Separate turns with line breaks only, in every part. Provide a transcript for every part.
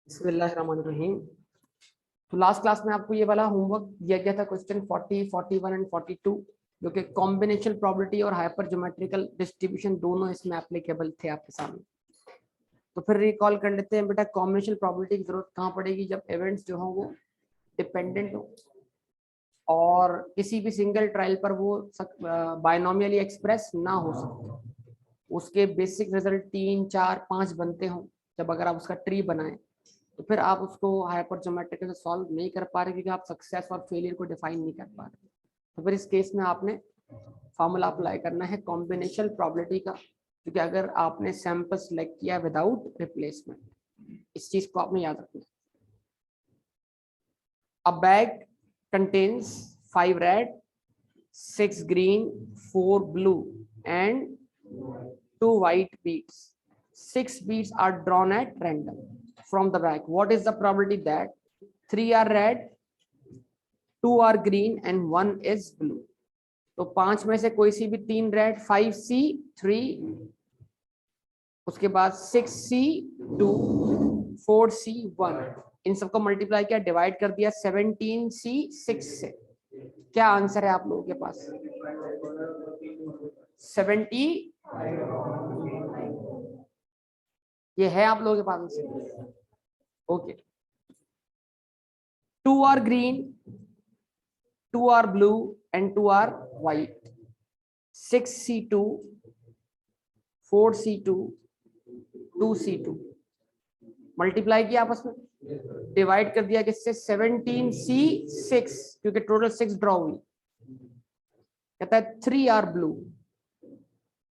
बिस्मिल्लाहिर्रहमानिर्रहीम। तो last class में आपको ये वाला होमवर्क दिया गया था, क्वेश्चन 40, 41 एंड 42, जो कि कॉम्बिनेशन प्रोबेबिलिटी और हाइपर ज्योमेट्रिकल डिस्ट्रीब्यूशन दोनों इसमें एप्लीकेबल थे आपके सामने। तो फिर रिकॉल कर लेते हैं बेटा, कॉम्बिनेशन प्रोबेबिलिटी की जरूरत कहाँ पड़ेगी? जब इवेंट्स जो हों वो डिपेंडेंट हो और किसी भी सिंगल ट्रायल पर वो बायनोमियली एक्सप्रेस ना हो सकते, उसके बेसिक रिजल्ट 3, 4, 5 बनते हों। जब अगर आप उसका ट्री बनाएं तो फिर आप उसको हाइपर ज्योमेट्रिकल से सॉल्व नहीं कर पा रहे, क्योंकि आप सक्सेस और फेलियर को डिफाइन नहीं कर पा रहे। तो फिर इस केस में आपने फॉर्मूला अप्लाई करना है कॉम्बिनेशन प्रोबेबिलिटी का, क्योंकि अगर आपने सैंपल सेलेक्ट किया विदाउट रिप्लेसमेंट, इस चीज को आपने याद रखना है। अ bag contains 5 red, 6 green, 4 blue and 2 white beads. 6 beads are drawn at random from the bag. What is the probability that 3 are red, 2 are green and 1 is blue? तो 5 में से कोई सी भी 3 रेड, 5C 3, उसके बाद 6C 2, 4C 1, इन सबको multiply किया, divide कर दिया 17C 6 से। क्या आंसर है आप लोगों के पास? 70। ये है आप लोगों के पास answer? Okay. 2 are green, 2 are blue and 2 are white. 6C2, 4C2, 2C2 multiply किया आपस में, डिवाइड कर दिया किससे? 17C6, क्योंकि टोटल 6 ड्रॉ हुई। कहता है 3 are blue।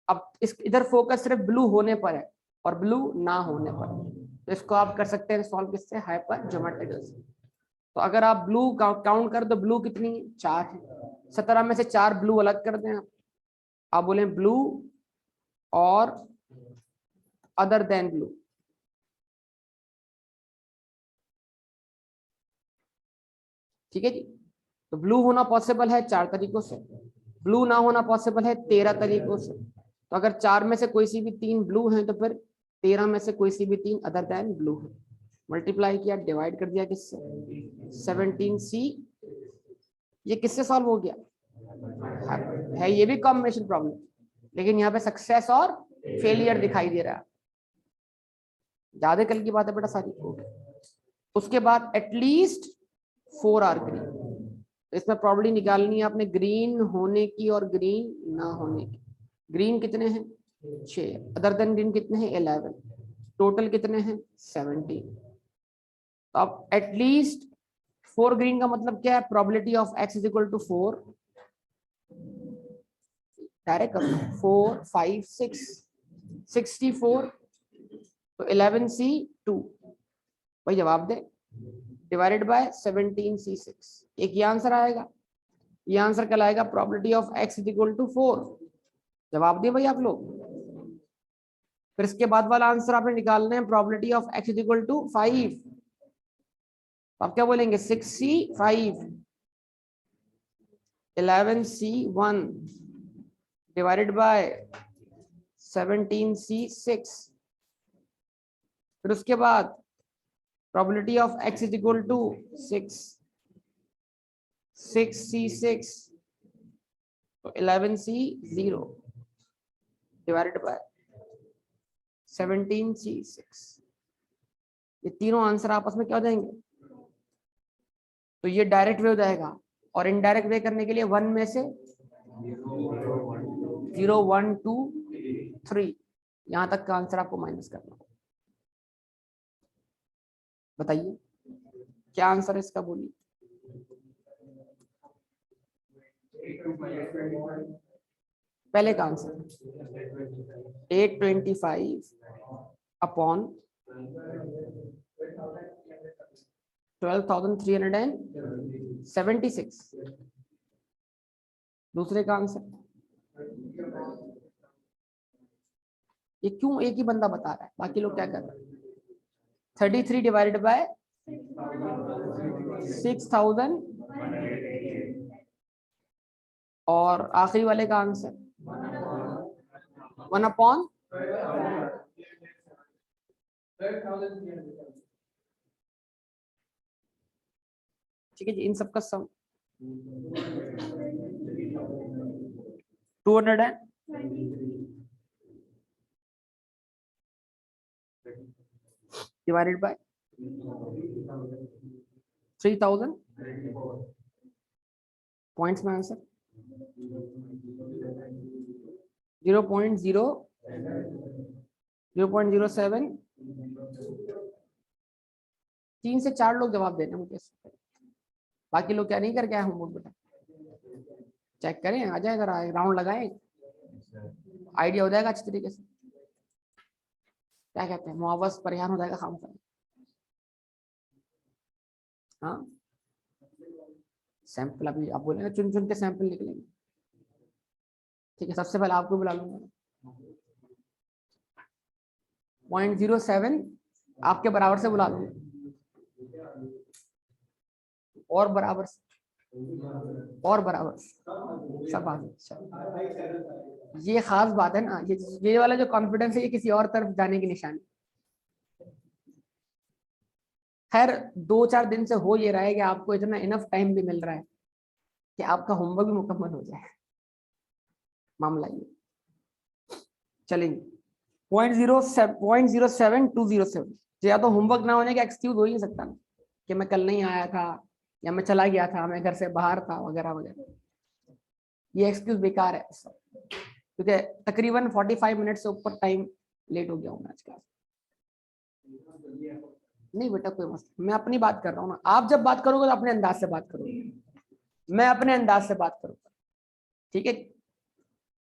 अब इस इधर फोकस सिर्फ ब्लू होने पर है और ब्लू ना होने पर, तो इसको आप कर सकते हैं सॉल्व किससे? हाइपर ज्योमेट्रिकल से। तो अगर आप ब्लू काउंट कर दो, ब्लू कितनी? 4 है। 17 में से 4 ब्लू अलग कर दें आप बोले ब्लू और अदर देन ब्लू। ठीक है जी। तो ब्लू होना पॉसिबल है 4 तरीकों से, ब्लू ना होना पॉसिबल है 13 तरीकों से। तो अगर 4 में से कोई सी भी 3 ब्लू हैं तो फिर 13 में से कोई सी भी 3 अदर देन ब्लू है। मल्टीप्लाई किया, डिवाइड कर दिया किससे? 17C। ये किससे सॉल्व हो गया? है ये भी कॉम्बिनेशन प्रॉब्लम, लेकिन यहाँ पे सक्सेस और फेलियर दिखाई दे रहा है। ज्यादा कल की बात है बेटा सारी। उसके बाद एटलीस्ट 4 आर ग्रीन, इसमें प्रॉब्लम निकालनी है आपने ग्रीन होने की और ग्रीन ना होने की। ग्रीन कितने हैं? 6, अदर देन ग्रीन कितने हैं? 11, टोटल कितने हैं? 17। तो अब एटलीस्ट 4 ग्रीन का मतलब क्या है? Probability of x is equal to 4, direct कर लो, 4, 5, 6, 64, तो 11C 2, भाई जवाब दे, डिवाइडेड बाय 17C6। एक ये आंसर आएगा। ये आंसर कल आएगा probability of x is equal to 4। जवाब दिए भाई आप लोग। फिर इसके बाद वाला आंसर आपने निकालना है probability of x is equal to 5। आप क्या बोलेंगे? 6C5, 11C1 divided by 17C6। फिर उसके बाद probability of x is equal to 6, 6C6, तो 11C0 डिवाइडेड बाय 17C6। ये तीनों आंसर आपस में क्या हो जाएंगे? तो ये डायरेक्ट वे हो जाएगा, और इनडायरेक्ट वे करने के लिए 1 में से 0, 1, 2, 3 यहां तक का आंसर आपको माइनस करना। बताइए क्या आंसर है इसका? बोलिए। पहले का आंसर 825 अपॉन 12,376। दूसरे का आंसर ये क्यों एक ही बंदा बता रहा है, बाकी लोग क्या कर रहे हैं? 33 डिवाइडेड बाय 6000, और आखिरी वाले का आंसर 1 अपॉन ठीक है जी, इन सबका सम 200 divided by 3000 पॉइंट्स में आंसर 0.07 3 से 4 लोग जवाब देना मुझे, बाकी लोग क्या नहीं करके आए होमवर्क बेटा, चेक करें आ जाएगा, राउंड लगाएं, आइडिया हो जाएगा अच्छी तरीके से, क्या कहते हैं मुआवज परिहान हो जाएगा काम का। हाँ सैंपल अभी आप बोलेंगे, चुन चुन के सैंपल निकलेंगे। ठीक है, सबसे पहले आपको बुला लूंगा। 0.07 आपके बराबर से बुला लूंगा, और बराबर और बराबर सब बात। ये खास बात है ना, ये वाला जो कॉन्फिडेंस है ये किसी और तरफ जाने की निशानी। खैर 2-4 दिन से हो ये रहा है कि आपको इतना इनफ टाइम भी मिल रहा है कि आपका होमवर्क भी मुकम्मल हो जाए, मामला ये। चलेंगे 0.07207, या तो होमवर्क ना होने का एक्सक्यूज हो ही नहीं सकता ना, कि मैं कल नहीं आया था या मैं चला गया था, मैं घर से बाहर था वगैरह वगैरह, ये एक्सक्यूज बेकार है क्योंकि तकरीबन 45 मिनट से ऊपर टाइम लेट हो गया हूँ मैं आज क्लास। नहीं बेटा कोई मसला, मैं अपनी बात कर रहा हूँ ना, आप जब बात करोगे तो अपने अंदाज से बात करोगे, मैं अपने अंदाज से बात करूंगा। ठीक है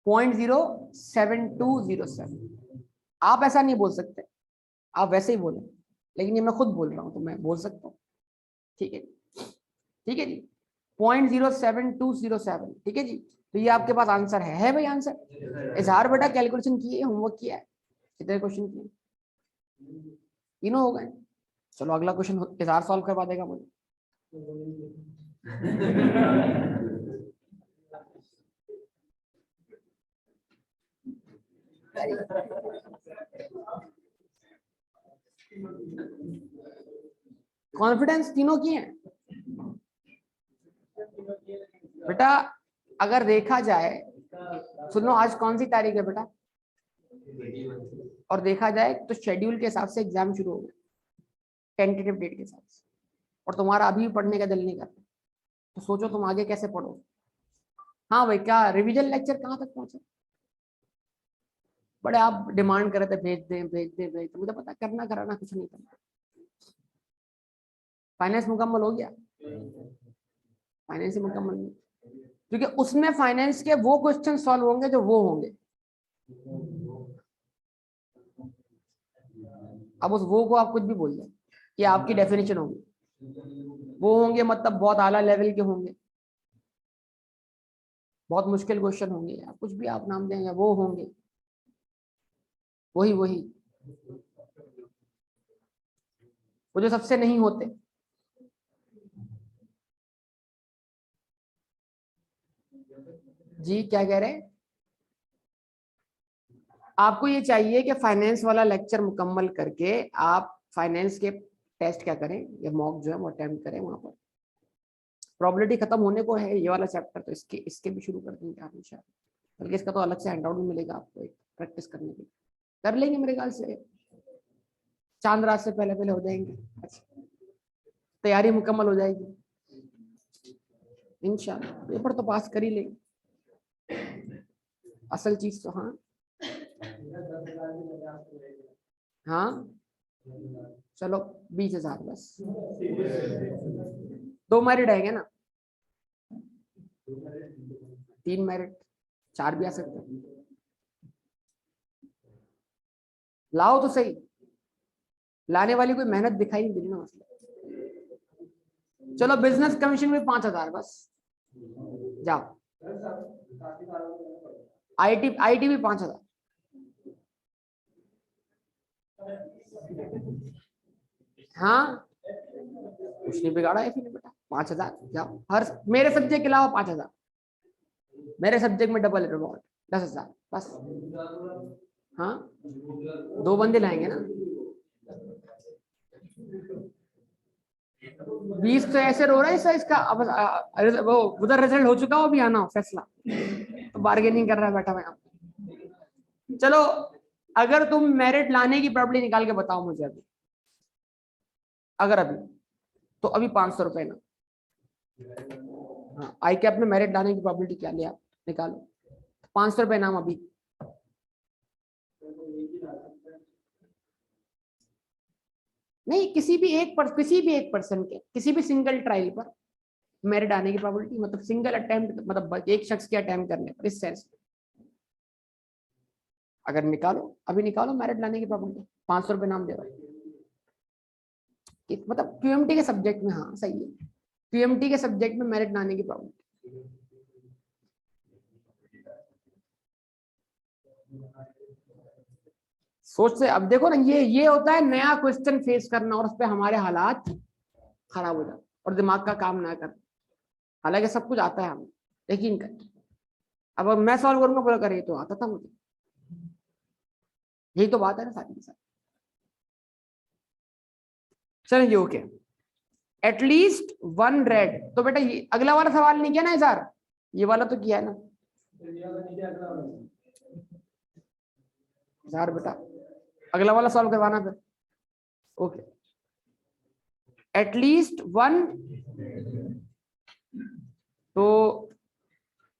0.07207, आप ऐसा नहीं बोल सकते, आप वैसे ही बोले, लेकिन ये मैं खुद बोल रहा हूँ तो मैं बोल सकता हूँ। ठीक है ठीक है जी 0.07207, ठीक है जी। तो ये आपके पास आंसर है भाई आंसर। इजहार बेटा कैलकुलेशन किए, होमवर्क किया है, कितने क्वेश्चन किए? तीनों हो गए। चलो अगला क्वेश्चन इजहार सॉल्व करवा देगा मुझे। कॉन्फिडेंस तीनों की है बेटा। अगर देखा जाए, सुनो आज कौन सी तारीख है बेटा, और देखा जाए तो शेड्यूल के हिसाब से एग्जाम शुरू हो गए, टेंटेटिव डेट के हिसाब से, और तुम्हारा अभी भी पढ़ने का दिल नहीं करता, तो सोचो तुम आगे कैसे पढ़ो। हाँ भाई, क्या रिवीजन लेक्चर कहाँ तक पहुंचे? बड़े आप डिमांड कर रहे थे भेज दें भेज दें भेज दें, मुझे पता करना कराना कुछ नहीं करना। फाइनेंस मुकम्मल हो गया? फाइनेंस ही मुकम्मल नहीं, क्योंकि उसमें फाइनेंस के वो क्वेश्चन सॉल्व होंगे जो वो होंगे। अब उस वो को आप कुछ भी बोल दें कि आपकी डेफिनेशन होगी, वो होंगे मतलब बहुत आला लेवल के होंगे, बहुत मुश्किल क्वेश्चन होंगे, या कुछ भी आप नाम देंगे वो होंगे, वही वही वो जो सबसे नहीं होते। जी क्या कह रहे हैं? आपको ये चाहिए कि फाइनेंस वाला लेक्चर मुकम्मल करके आप फाइनेंस के टेस्ट क्या करें, या मॉक जो है वो अटेम्प्ट करें, वहां पर प्रोबेबिलिटी खत्म होने को है ये वाला चैप्टर, तो इसके इसके भी शुरू कर देंगे आप इंशाल्लाह। बल्कि इसका तो अलग से हैंडआउट भी मिलेगा आपको एक प्रैक्टिस करने के लिए, कर लेंगे मेरे ख्याल से, चांद रात से पहले पहले हो जाएंगे। अच्छा तैयारी मुकम्मल हो जाएगी इंशाल्लाह, पेपर तो पास कर ही लेंगे, असल चीज तो। हाँ हाँ चलो 20,000 बस, 2 मेरिट आएंगे ना, 3 मेरिट, 4 भी आ सकते हैं, लाओ तो सही, लाने वाली कोई मेहनत दिखाई नहीं देनी ना मसला। चलो बिजनेस कमीशन में 5,000 बस, जाओ। आईटी आईटी भी 5,000, हाँ कुछ नहीं बिगाड़ा है फिर बेटा, 5,000 जाओ, हर मेरे सब्जेक्ट के अलावा 5,000, मेरे सब्जेक्ट में डबल रिवॉर्ड 10,000 बस। हाँ 2 बंदे लाएंगे ना, 20 तो ऐसे रो रहा है इसका इसका अब वो उधर रिजल्ट हो चुका हो, अभी आना फैसला, तो बार्गेनिंग कर रहा है बैठा हुआ। चलो अगर तुम मेरिट लाने की प्रॉपर्टी निकाल के बताओ मुझे अभी, अगर अभी तो अभी 500 रुपए ना। हाँ, आई कैप में मेरिट लाने की प्रॉपर्टी क्या लिया, निकालो। 500 रुपए नाम अभी। नहीं, किसी भी एक पर्सन के किसी भी सिंगल ट्रायल पर मेरिट आने की प्रोबेबिलिटी, मतलब सिंगल अटेम्प्ट, मतलब एक शख्स के अटेम्प्ट करने पर, इस सेंस अगर निकालो, अभी निकालो मेरिट लाने की प्रोबेबिलिटी। 500 रुपए नाम दे रहा हूं, मतलब क्यूएमटी के सब्जेक्ट में। हाँ सही है, क्यूएमटी के सब्जेक्ट में मेरिट लाने की प्रोबेबिलिटी। सोच से अब देखो ना, ये होता है नया क्वेश्चन फेस करना और उस पर हमारे हालात खराब हो जाते और दिमाग का काम ना कर। हालांकि सब कुछ आता है हमें, यकीन कर। अब मैं सॉल्व करूंगा बोला कर, ये तो आता था मुझे, यही तो बात है ना सारी की सारी। चलिए ओके, एटलीस्ट वन रेड। तो बेटा ये अगला वाला सवाल नहीं किया ना इज़हार, ये वाला तो किया है ना इज़हार बेटा, अगला वाला सॉल्व करवाना फिर। ओके, एटलीस्ट वन, तो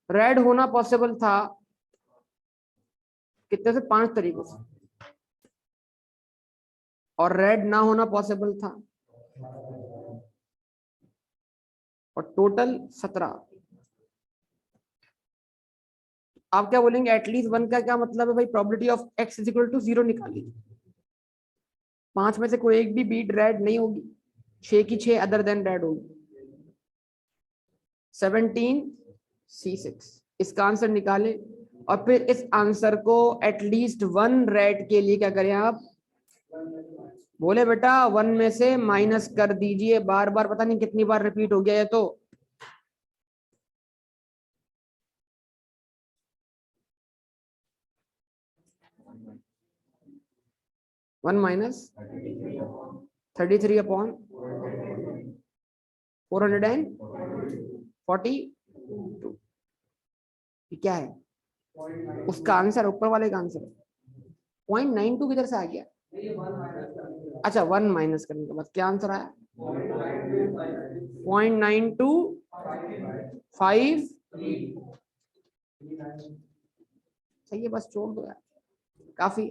रेड होना पॉसिबल था कितने से, 5 तरीकों से, और रेड ना होना पॉसिबल था, और टोटल 17। आप क्या बोलेंगे, एटलीस्ट वन का क्या मतलब है भाई, probability of x is equal to 0 निकाली। 5 में से कोई एक भी बीट रेड नहीं होगी, 6 की 6 अदर देन रेड होगी। 17C6 इसका आंसर निकाले, और फिर इस आंसर को एटलीस्ट वन रेड के लिए क्या करें आप, बोले बेटा 1 में से माइनस कर दीजिए। बार बार पता नहीं कितनी बार रिपीट हो गया है, तो 1 माइनस 33 अपॉन 442, क्या है उसका आंसर, ऊपर वाले का आंसर। 0.92 किधर से आ गया, अच्छा 1 माइनस करने के बाद क्या आंसर आया, 0.9253। सही है, बस छोड़ दो यार, काफी।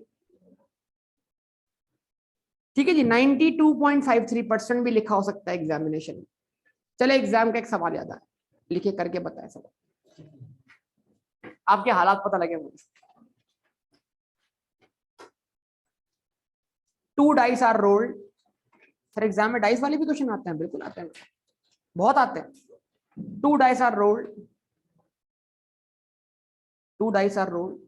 ठीक है जी, 92.53% भी लिखा हो सकता है एग्जामिनेशन में। चले एग्जाम का एक सवाल याद आया, लिखे करके बताए सवाल, आपके हालात पता लगे मुझे। 2 dice are rolled. Sir exam में डाइस वाले भी क्वेश्चन आते हैं, बिल्कुल आते हैं, बहुत आते हैं। 2 dice are rolled, 2 dice are rolled,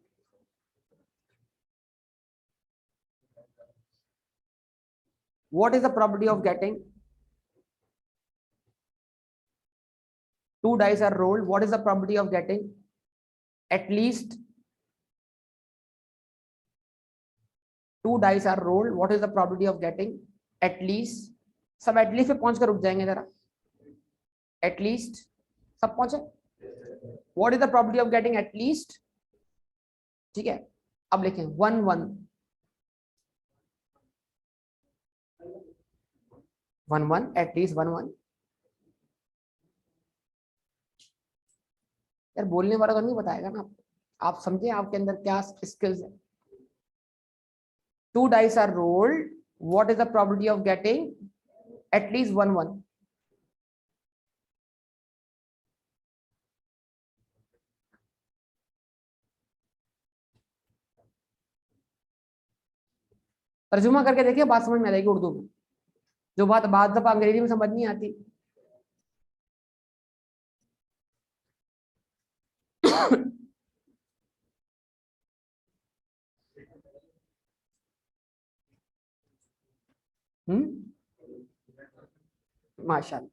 what is the probability of getting, 2 dice are rolled, what is the probability of getting at least 2 dice are rolled, what is the probability of getting at least, सब at least पे पहुंच कर रुक जाएंगे जरा, at least सब पहुंचे, what is the probability of getting at least, ठीक है। अब लिखें 1 1 1 1 at least 1 1। यार बोलने वाला तो नहीं बताएगा ना, आप समझे आपके अंदर क्या स्किल्स है। 2 dice are rolled, what is the probability of getting at least 1 1। तर्जुमा करके देखिए, बात समझ में आ जाएगी उर्दू में, जो बात बाद दफा अंग्रेजी में समझ नहीं आती। माशाल्लाह,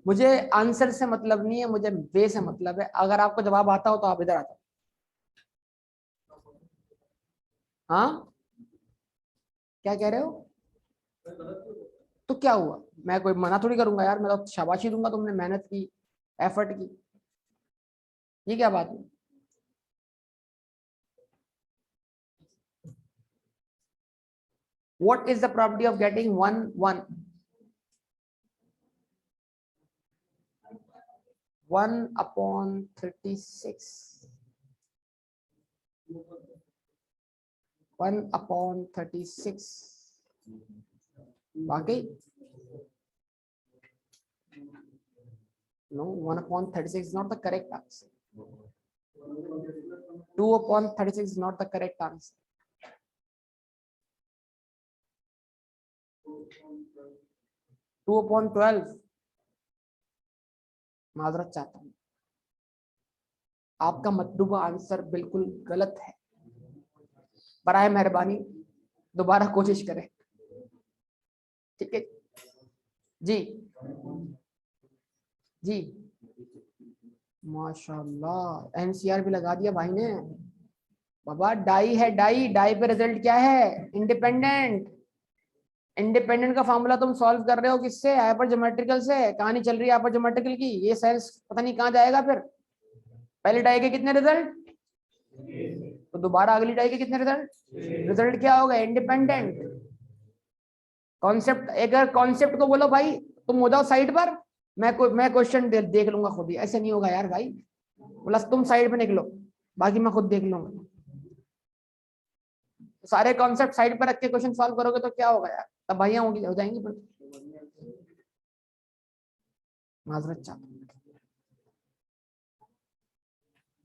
मुझे आंसर से मतलब नहीं है, मुझे वे से मतलब है। अगर आपको जवाब आता हो तो आप इधर आ जाओ। हाँ क्या कह रहे हो? तो क्या हुआ, मैं कोई मना थोड़ी करूंगा यार, मैं तो शाबाशी दूंगा, तुमने मेहनत की, एफर्ट की। ये क्या बात है? What is the probability of getting 1 1? 1/36. 1/36. वाकई? No, 1/36 is not the correct answer. 2/36 is not the correct answer. 2/12. माजरत चाहता हूँ, आपका मतलूबा आंसर बिल्कुल गलत है। बराए मेहरबानी दोबारा कोशिश करें, ठीक है जी? जी माशाल्लाह, एनसीआर भी लगा दिया भाई ने। बाबा डाई है, डाई, डाई पे रिजल्ट क्या है? इंडिपेंडेंट। इंडिपेंडेंट का फॉर्मूला तुम सॉल्व कर रहे हो किससे? हाइपर ज्योमेट्रिकल से। कहानी चल रही है हाइपर ज्योमेट्रिकल की, ये साइंस पता नहीं कहाँ जाएगा फिर। पहले डाई के कितने रिजल्ट, तो दोबारा अगली डाई के कितने रिजल्ट? रिजल्ट क्या होगा? इंडिपेंडेंट। कॉन्सेप्ट, अगर कॉन्सेप्ट को बोलो भाई तुम हो जाओ साइड पर, मैं क्वेश्चन देख लूंगा खुद ही। ऐसे नहीं होगा यार भाई, प्लस तुम साइड पे निकलो, बाकी मैं खुद देख लूंगा। सारे कॉन्सेप्ट साइड पर रख के क्वेश्चन सॉल्व करोगे तो क्या होगा यार, तब भाइयां होगी, हो जाएंगी फिर। माजरत चाहता हूं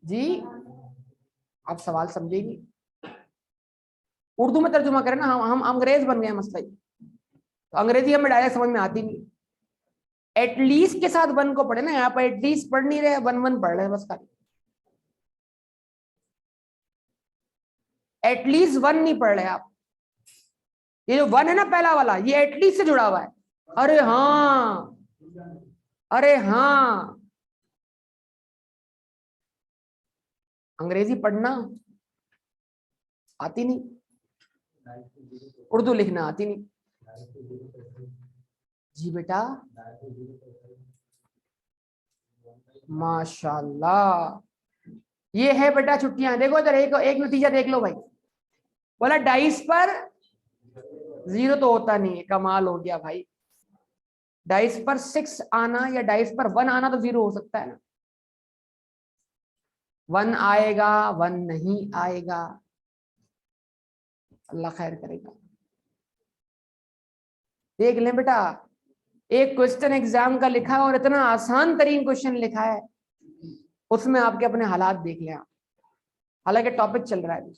जी, आप सवाल समझेगी। उर्दू में तर्जुमा करें ना, हम अंग्रेज बन गए मसला ही। तो अंग्रेजी हमें डायरेक्ट समझ में आती नहीं। एटलीस्ट के साथ वन को पढ़े ना, यहाँ पर एटलीस्ट पढ़ नहीं रहे, वन वन पढ़ रहे बस खाली। एटलीस्ट वन नहीं पढ़ रहे आप। ये जो वन है ना पहला वाला, ये एटलीस्ट से जुड़ा हुआ है। अरे हाँ, अरे हाँ, अंग्रेजी पढ़ना आती नहीं, उर्दू लिखना आती नहीं। जी बेटा, माशाल्लाह, ये है बेटा छुट्टियां। देखो इधर, एक नतीजा देख लो भाई। बोला डाइस पर जीरो तो होता नहीं है, कमाल हो गया भाई। डाइस पर 6 आना या डाइस पर 1 आना तो जीरो हो सकता है ना। 1 आएगा, 1 नहीं आएगा, अल्लाह खैर करेगा। देख लें बेटा, एक क्वेश्चन एग्जाम का लिखा है और इतना आसान तरीन क्वेश्चन लिखा है, उसमें आपके अपने हालात देख लें आप। हालांकि टॉपिक चल रहा है,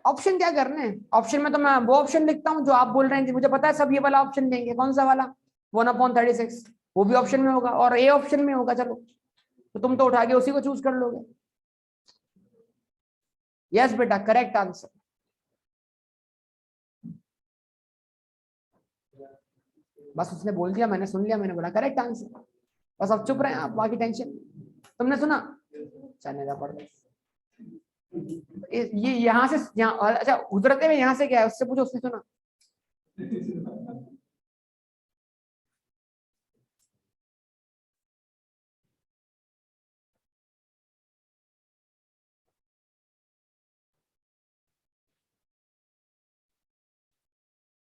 ऑप्शन क्या करने हैं? ऑप्शन में तो मैं वो ऑप्शन लिखता हूँ जो आप बोल रहे हैं, मुझे पता है सब ये वाला ऑप्शन देंगे। कौन सा वाला? 1/36, वो भी ऑप्शन में होगा और ए ऑप्शन में होगा। चलो तो तुम तो उठा के उसी को चूज कर लोगे। यस बेटा, करेक्ट आंसर। बस उसने बोल दिया, मैंने सुन लिया, मैंने बोला करेक्ट आंसर। बस अब चुप रहे आप, बाकी टेंशन। तुमने सुना? चलेगा पढ़। ये यहाँ से यहाँ, अच्छा उतरते में यहाँ से क्या है उससे पूछो, उसने सुना?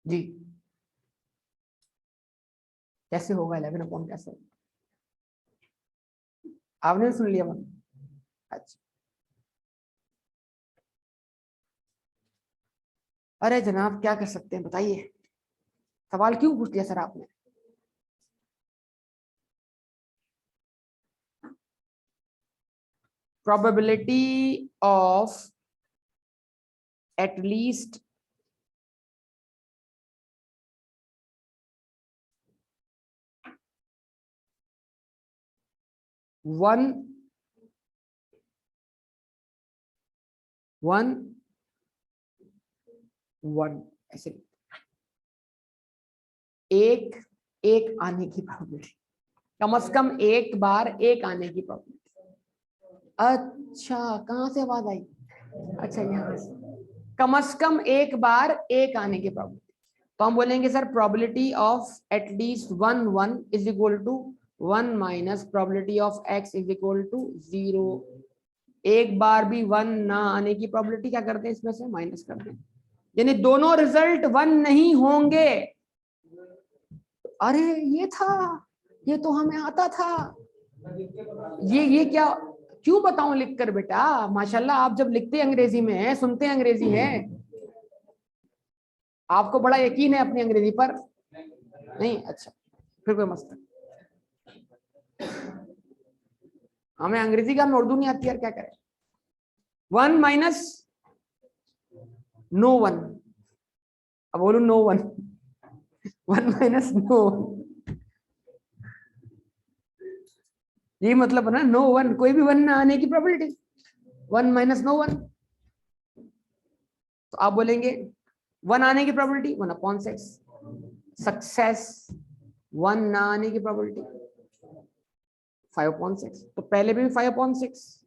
जी कैसे होगा 11 कैसे होगा? आपने सुन लिया मन? अच्छा, अरे जनाब क्या कर सकते हैं बताइए, सवाल क्यों पूछ लिया सर आपने? probability of at least one ऐसे, एक एक आने की प्रोबेबिलिटी, कम से कम एक बार एक आने की प्रोबेबिलिटी। अच्छा, कहां से आवाज आई? अच्छा यहाँ से कम से कम एक बार एक आने की प्रोबेबिलिटी, तो हम बोलेंगे sir probability of at least one is equal to 1 minus probability of x is equal to 0। एक बार भी 1 ना आने की प्रोबेबिलिटी क्या करते हैं, इसमें से माइनस करते हैं, यानी दोनों रिजल्ट 1 नहीं होंगे। अरे ये था, ये तो हमें आता था, ये क्या, क्यों बताऊं लिखकर बेटा, माशाल्लाह आप जब लिखते अंग्रेजी में हैं, सुनते अंग्रेजी हैं, आपको बड़ा यकीन है अपनी अंग्रेजी पर, नहीं? अच्छा फिर कोई मसला, हमें अंग्रेजी का, हमें उर्दू नहीं आती यार, क्या करें। 1 माइनस नो वन, अब बोलू नो वन, 1 माइनस नो, ये मतलब ना नो वन, कोई भी 1 ना आने की प्रोबेबिलिटी, 1 माइनस नो वन, तो आप बोलेंगे 1 आने की प्रोबेबिलिटी 1/6, सक्सेस 1 ना आने की प्रोबेबिलिटी 5/6, तो पहले भी 5/6,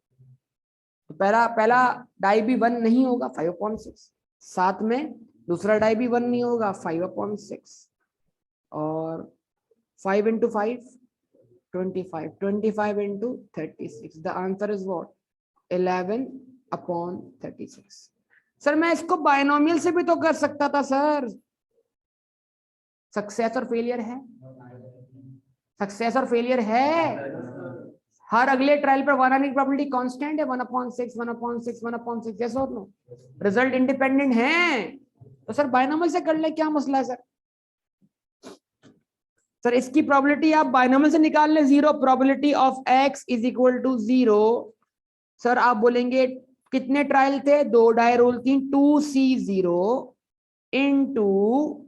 तो पहला डाई भी 1 नहीं होगा 5/6, साथ में दूसरा डाई भी 1 नहीं होगा 5/6, और 5 into 5 25, 25 into 36, the answer is what, 11/36। Sir मैं इसको बायनोमियल से भी तो कर सकता था सर, सक्सेस और फेलियर है, सक्सेस और फेलियर है, हर अगले ट्रायल पर 1 आने की प्रोबेबिलिटी कांस्टेंट है, 1/6 1/6 1/6, यस और नो, रिजल्ट इंडिपेंडेंट है, तो सर बायनोमियल से कर ले, क्या मसला है सर। सर इसकी प्रोबेबिलिटी आप बायनोमियल से निकाल ले, 0, probability of x is equal to 0। Sir आप बोलेंगे कितने ट्रायल थे, 2 डाई रूल थी, 2C0 इंटू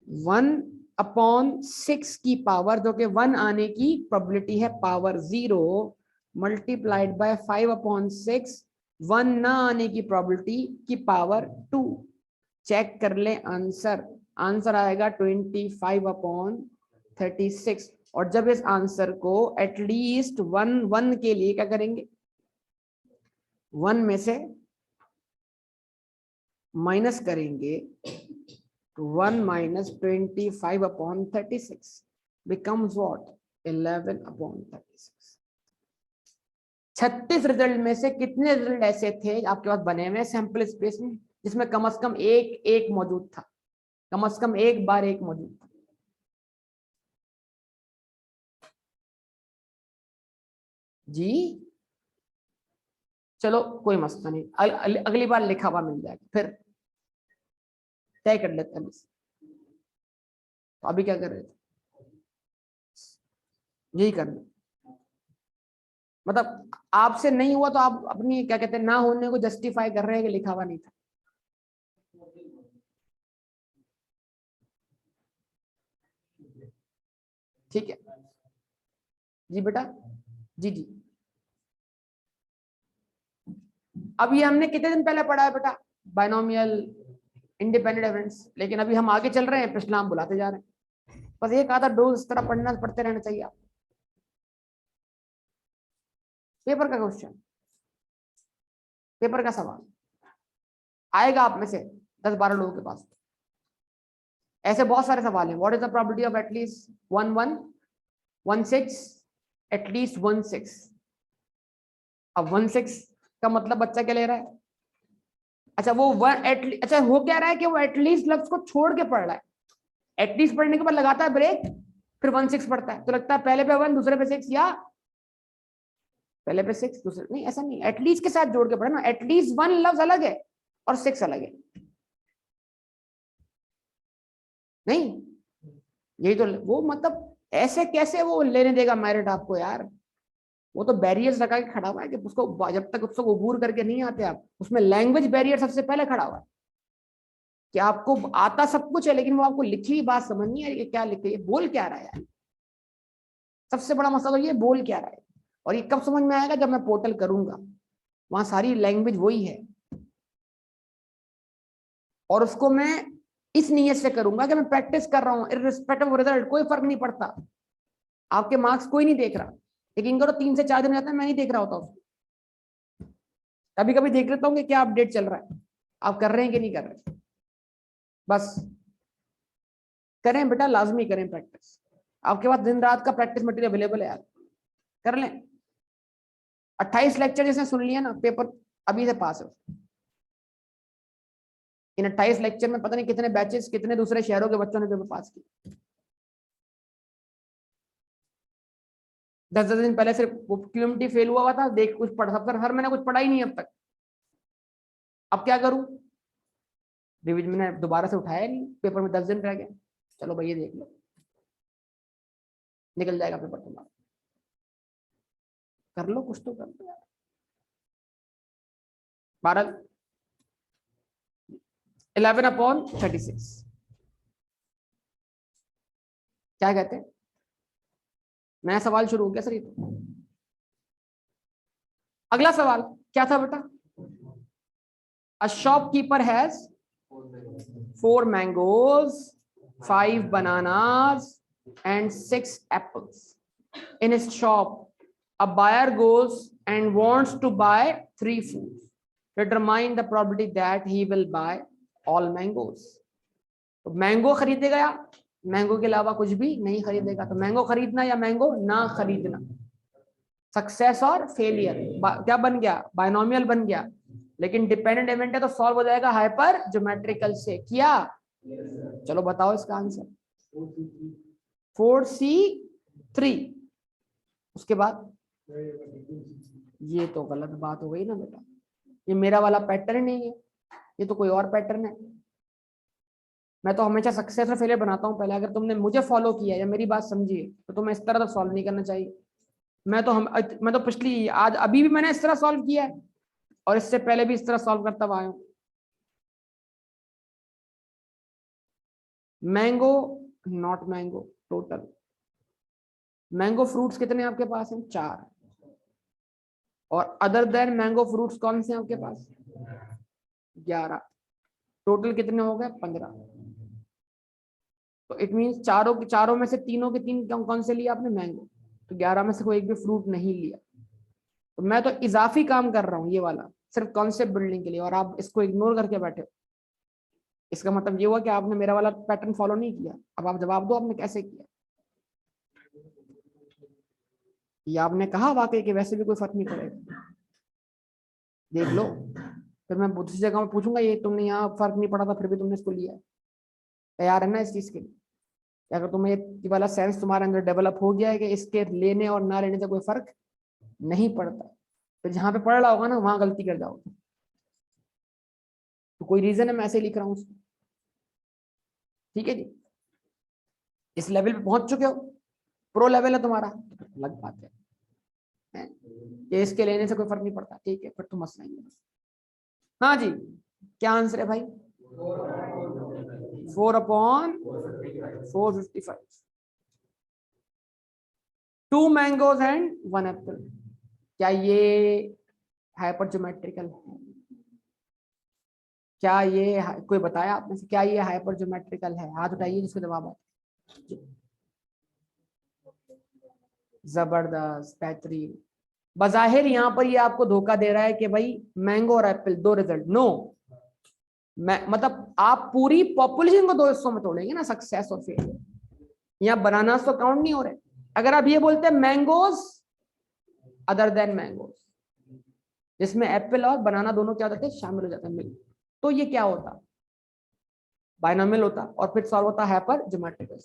1/6 की पावर, जो कि 1 आने की प्रोबेबिलिटी है पावर 0, मल्टीप्लाइड बाय 5/6, 1 ना आने की प्रोबेबिलिटी की पावर 2। चेक कर ले आंसर, आंसर आएगा 25/36। और जब इस आंसर को एटलीस्ट 1 के लिए क्या करेंगे, 1 में से माइनस करेंगे, तो 1 माइनस 25/36 becomes what, 11/36। 36 रिजल्ट में से कितने रिजल्ट ऐसे थे आपके पास बने हुए सैंपल स्पेस में, जिसमें कम से कम एक मौजूद था, कम से कम एक बार एक मौजूद था। जी चलो कोई मसला नहीं, अगली बार लिखा हुआ मिल जाएगा, फिर तय कर लेते हैं। तो अभी क्या कर रहे थे, यही करना, मतलब आपसे नहीं हुआ तो आप अपनी क्या कहते हैं ना होने को जस्टिफाई कर रहे हैं कि लिखा हुआ नहीं था। ठीक है जी बेटा, जी जी। अब ये हमने कितने दिन पहले पढ़ा है बेटा, बायनोमियल इंडिपेंडेंट एविडेंस, लेकिन अभी हम आगे चल रहे हैं, पिछला हम बुलाते जा रहे हैं, बस एक आधा डोज इस तरह पढ़ते रहना चाहिए आप। पेपर का क्वेश्चन, पेपर का सवाल आएगा आप में से 10-12 लोगों के पास, ऐसे बहुत सारे सवाल हैं। What is the probability of at least 1/16 at least 1/6। अब 1/6 का मतलब बच्चा क्या ले रहा है, अच्छा वो अच्छा हो क्या रहा है कि वो एटलीस्ट लफ्ज को छोड़ के पढ़ रहा है, एटलीस्ट पढ़ने के बाद लगाता है ब्रेक, फिर 1/6 पढ़ता है, तो लगता है पहले पे 1 दूसरे पे 6, या पहले पे 6 दूसरे, नहीं ऐसा नहीं, एटलीस्ट के साथ जोड़ के पढ़ना, एटलीस्ट 1 लफ्ज अलग है और 6 अलग है, नहीं यही तो वो मतलब ऐसे कैसे वो लेने देगा मेरिट आपको यार, वो तो बैरियर्स लगा के खड़ा हुआ है कि उसको जब तक उसको अबूर करके नहीं आते आप, उसमें लैंग्वेज बैरियर सबसे पहले खड़ा हुआ है कि आपको आता सब कुछ है, लेकिन वो आपको लिखी हुई बात समझ नहीं आ रही, क्या लिखे, ये बोल क्या रहा है यार, सबसे बड़ा मसला तो ये बोल क्या रहा है। और ये कब समझ में आएगा, जब मैं पोर्टल करूंगा, वहां सारी लैंग्वेज वही है, और उसको मैं इस नीयत से करूंगा कि मैं प्रैक्टिस कर रहा हूँ, इररिस्पेक्टिव ऑफ रिजल्ट, कोई फर्क नहीं पड़ता, आपके मार्क्स कोई नहीं देख रहा, लेकिन करो 3 से 4 दिन जाता है मैं नहीं देख रहा होता उसको, कभी कभी देख लेता हूँ कि क्या अपडेट चल रहा है, आप कर रहे हैं कि नहीं कर रहे। बस करें बेटा, लाजमी करें प्रैक्टिस। आपके पास दिन रात का प्रैक्टिस मटेरियल अवेलेबल है यार, कर लें। 28 लेक्चर जैसे सुन लिया ना, पेपर अभी से पास है। इन 28 लेक्चर में पता नहीं कितने बैचेस, कितने दूसरे शहरों के बच्चों ने पेपर पास किए। 10 दिन पहले सिर्फ क्यूएमटी फेल हुआ था, देख कुछ पढ़ा, पर हर मैंने कुछ पढ़ा ही नहीं अब तक। अब क्या करूं, रिवीजन मैंने दोबारा से उठाया नहीं, पेपर में 10 दिन रह गए। चलो भैया देख लो, निकल जाएगा पेपर तुम्हारा, कर लो कुछ तो कर लो यार। 11/36 क्या कहते हैं, नया सवाल शुरू हो गया सर ये तो। अगला सवाल क्या था बेटा, a shopkeeper has 4 mangoes, 5 bananas and 6 apples in his shop. A buyer goes and wants to buy 3 fruits. Determine the probability that he will buy all mangoes. तो मैंगो खरीदेगा, मैंगो के अलावा कुछ भी नहीं खरीदेगा। तो मैंगो खरीदना या मैंगो ना खरीदना, सक्सेस और फेलियर क्या बन गया, बायनोमियल बन गया। लेकिन डिपेंडेंट इवेंट है तो सॉल्व हो जाएगा हाइपर ज्योमेट्रिकल से। किया, चलो बताओ इसका आंसर। 4C3। उसके बाद ये तो गलत बात हो गई ना बेटा, ये मेरा वाला पैटर्न नहीं है, ये तो कोई और पैटर्न है। मैं तो हमेशा सक्सेस और फेलियर बनाता हूं पहले। अगर तुमने मुझे फॉलो किया या मेरी बात समझी है तो तुम्हें इस तरह तो सॉल्व नहीं करना चाहिए। मैं तो पिछली आज अभी भी मैंने इस तरह सॉल्व किया है, और इससे पहले भी इस तरह सॉल्व करता हुआ आया हूं। Mango not mango, total mango fruits कितने आपके पास हैं, 4। और अदर देन मैंगो फ्रूट्स कौन से हैं आपके पास, 11। टोटल कितने हो गए, 15। तो इट मींस चारों में से तीनों के तीन कौन से लिए आपने, मैंगो। तो 11 में से कोई एक भी फ्रूट नहीं लिया। तो मैं तो इजाफी काम कर रहा हूं ये वाला, सिर्फ कॉन्सेप्ट बिल्डिंग के लिए, और आप इसको इग्नोर करके बैठे हो। इसका मतलब ये हुआ कि आपने मेरा वाला पैटर्न फॉलो नहीं किया। अब आप जवाब दो, आपने कैसे किया। ये आपने कहा वाकई कि वैसे भी कोई फर्क नहीं पड़ेगा, देख लो। फिर मैं दूसरी जगह में पूछूंगा ये तुमने यहाँ फर्क नहीं पड़ा था फिर भी तुमने इसको लिया। तैयार है ना इस चीज के लिए। अगर तुम्हें ये वाला सेंस तुम्हारे अंदर डेवलप हो गया है कि इसके लेने और ना लेने से कोई फर्क नहीं पड़ता, तो जहां पे पढ़ रहा होगा ना वहां गलती कर जाओगे। तो कोई रीजन है मैं ऐसे लिख रहा हूँ, ठीक है जी। इस लेवल पे पहुंच चुके हो, प्रो लेवल है तुम्हारा, अलग बात है कि इसके लेने से कोई फर्क नहीं पड़ता, ठीक है, फिर तो मसला नहीं है। हाँ जी, क्या आंसर है भाई, 4/455। 2 मैंगोज एंड 1 एप्पल। क्या ये हाइपरज्योमेट्रिकल है, क्या ये कोई बताया आपने से, क्या ये हाइपरज्योमेट्रिकल है, हाथ उठाइए जिसको जवाब आता। जबरदस्त, बेहतरीन। बजाहिर यहाँ पर ये आपको धोखा दे रहा है कि भाई मैंगो और एप्पल 2 रिजल्ट, नो। मतलब आप पूरी पॉपुलेशन को 2 हिस्सों में तोड़ेंगे ना, सक्सेस और फेलियर। यहाँ बनाना तो काउंट नहीं हो रहे। अगर आप ये बोलते हैं मैंगोज अदर देन मैंगोज, जिसमें एप्पल और बनाना दोनों क्या हो जाते हैं, शामिल हो जाते हैं मिल, तो ये क्या होता, बायनोमियल होता, और फिर सॉल्व होता है पर ज्योमेट्रिकल।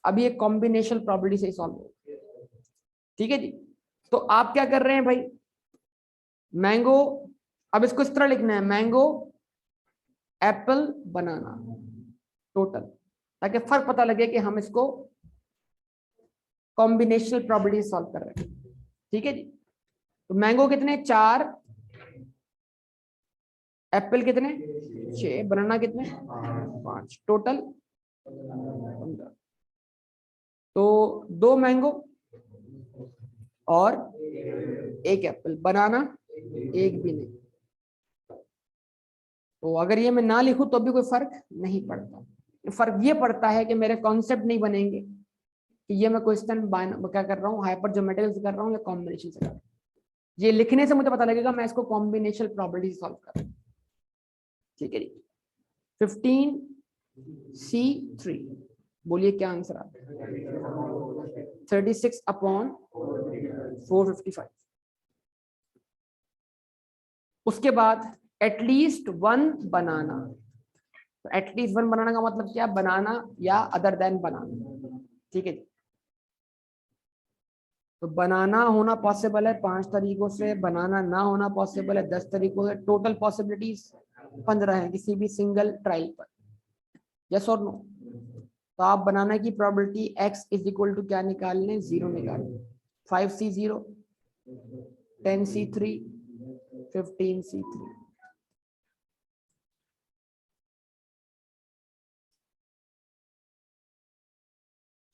अभी एक कॉम्बिनेशन प्रोबेबिलिटी से सॉल्व हो, ठीक है जी। तो आप क्या कर रहे हैं भाई, मैंगो, अब इसको इस तरह लिखना है, मैंगो एप्पल बनाना टोटल, ताकि फर्क पता लगे कि हम इसको कॉम्बिनेशनल प्रोबेबिलिटी सॉल्व कर रहे हैं, ठीक है जी। तो मैंगो कितने, 4, एप्पल कितने, 6, बनाना कितने, 5, टोटल 15। तो 2 मैंगो और 1 एप्पल, बनाना 1 भी नहीं। तो अगर ये मैं ना लिखूं तो भी कोई फर्क नहीं पड़ता। फर्क ये पड़ता है कि मेरे कॉन्सेप्ट नहीं बनेंगे कि ये मैं क्वेश्चन क्या कर रहा हूँ, हाइपर ज्योमेट्रिकल से कर रहा हूँ या कॉम्बिनेशन से कर रहा हूँ। ये लिखने से मुझे पता लगेगा मैं इसको कॉम्बिनेशन प्रोबेबिलिटी सॉल्व कर रहा हूं। ठीक है जी। 15C3, बोलिए क्या आंसर आता है? 36/455। उसके बाद एटलीस्ट वन बनाना। तो एटलीस्ट वन बनाना का मतलब क्या? बनाना या अदर देन बनाना। ठीक है जी। तो बनाना होना पॉसिबल है 5 तरीकों से, बनाना ना होना पॉसिबल है 10 तरीकों से, टोटल पॉसिबिलिटीज 15 है किसी भी सिंगल ट्रायल पर। यस और नो? तो आप बनाने की probability x is equal to क्या निकालने? 0 निकालने। 5C0, 10C3, 15C3।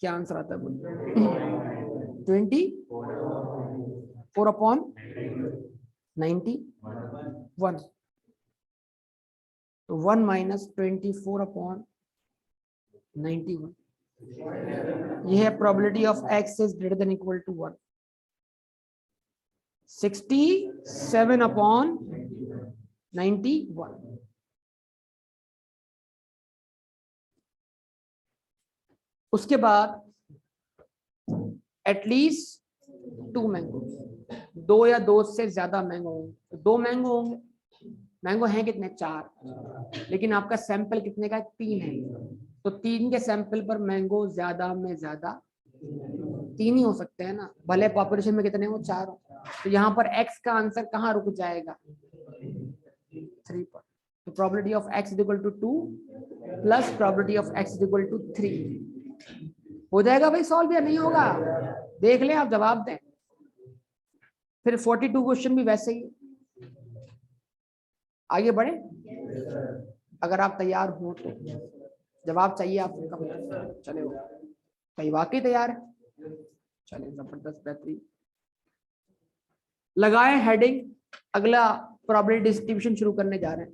क्या आंसर आता है? बोलिए। 24/91। तो 1 माइनस 24/91। यह है probability of x is greater than equal to 1। 67/91। उसके बाद एटलीस्ट 2 मैंगो, 2 या 2 से ज्यादा मैंगो होंगे। तो 2 मैंगो होंगे। मैंगो हैं कितने? 4, लेकिन आपका सैंपल कितने का? 3 है। तो 3 के सैंपल पर मैंगो ज्यादा में ज्यादा 3 ही हो सकते हैं ना, भले पॉपुलेशन में कितने हो? 4 हो। तो यहाँ पर x का आंसर कहाँ रुक जाएगा? 3 पर। तो probability of x is equal to 2 plus probability of x is equal to 3। हो जाएगा भाई सॉल्व या नहीं होगा? देख लें, आप जवाब दें। फिर 42 क्वेश्चन भी वैसे ही। आगे बढ़े अगर आप तैयार हो तो। जवाब चाहिए आपको कब? चले हो कहीं वाकई तैयार है? चले, जबरदस्त, बेहतरीन। लगाए हेडिंग। अगला प्रोबेबिलिटी डिस्ट्रीब्यूशन शुरू करने जा रहे हैं।